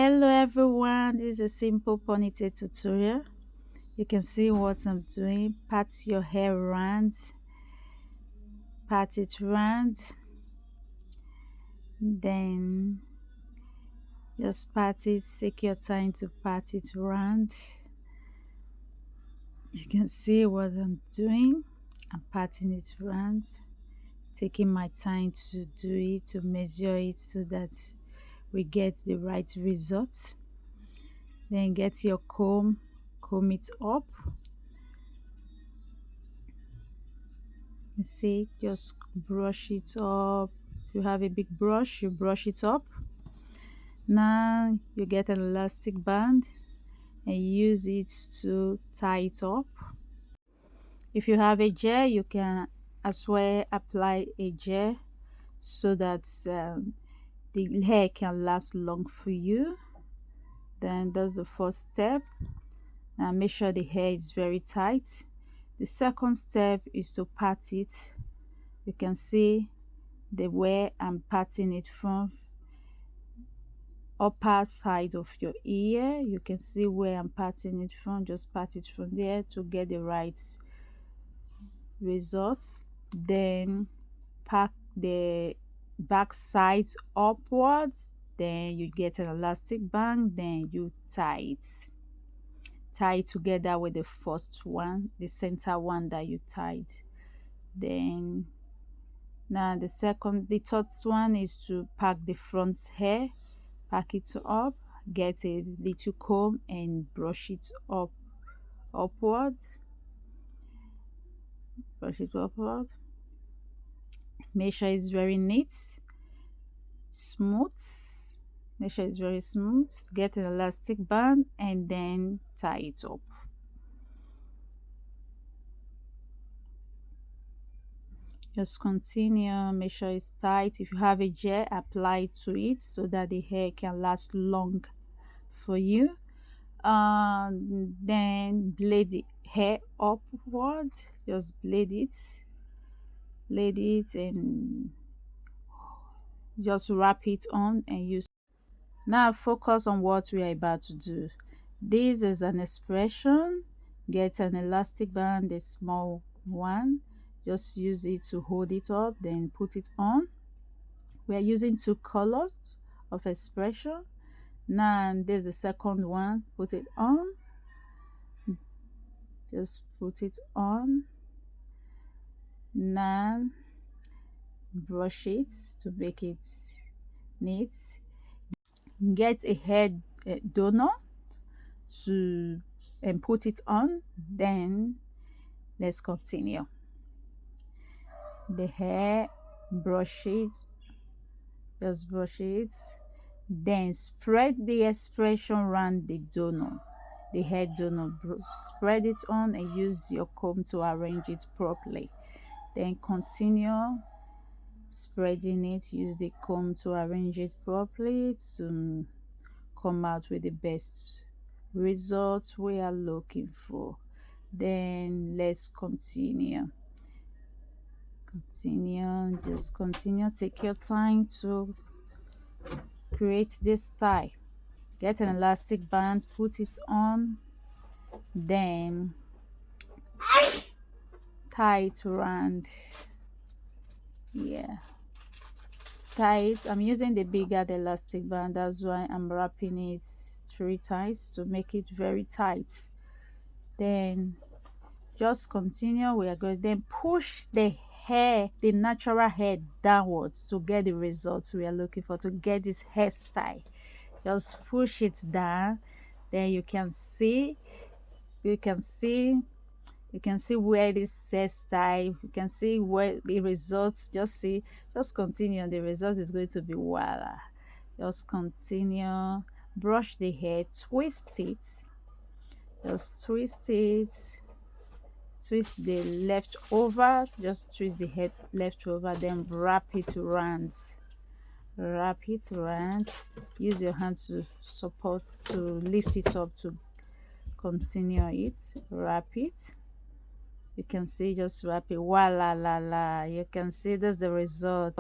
Hello everyone, this is a simple ponytail tutorial. You can see what I'm doing. Pat your hair round, pat it round, then just pat it, take your time to pat it round. You can see what I'm doing. I'm patting it round, taking my time to do it, to measure it so that we get the right result. Then get your comb it up. You see, just brush it up. If you have a big brush, you brush it up. Now you get an elastic band and use it to tie it up. If you have a gel, you can as well apply a gel so that the hair can last long for you. Then that's the first step. Now make sure the hair is very tight. The second step is to pat it. You can see the way I'm patting it from upper side of your ear. You can see where I'm patting it from. Just pat it from there to get the right results. Then pack the back side upwards. Then you get an elastic band. Then you tie it together with the first one, the center one that you tied. Then now the third one is to pack the front hair, pack it up, get a little comb and brush it upward. Brush it upward. Make sure it's very neat, smooth. Make sure it's very smooth. Get an elastic band and then tie it up. Just continue, make sure it's tight. If you have a gel, apply to it so that the hair can last long for you. Then blade the hair upward. Just blade it and just wrap it on and use. Now focus on what we are about to do. This is an expression. Get an elastic band, a small one. Just use it to hold it up, then put it on. We are using two colors of expression. Now there's the second one. Put it on. Just put it on. Now brush it to make it neat. Get a hair donor and put it on. Then let's continue. The hair, brush it, just brush it, then spread the expression around the donor, the hair donor. Spread it on and use your comb to arrange it properly. Then continue spreading it. Use the comb to arrange it properly to come out with the best results we are looking for. Then let's continue. Just continue. Take your time to create this style. Get an elastic band, put it on, then tie it around. Yeah, tie it. I'm using the bigger the elastic band, that's why I'm wrapping it 3 times to make it very tight. Then just continue. We are going, then push the hair, the natural hair, downwards to get the results we are looking for, to get this hairstyle. Just push it down. Then you can see where this hairstyle, you can see where the results. Just continue. The result is going to be voila. Just continue. Brush the hair, twist it, just twist it. Twist the left over, just twist the head left over, then wrap it around. Use your hand to support, to lift it up, to continue it. Wrap it. You can see, just wrap it. Voila la la. You can see that's the result.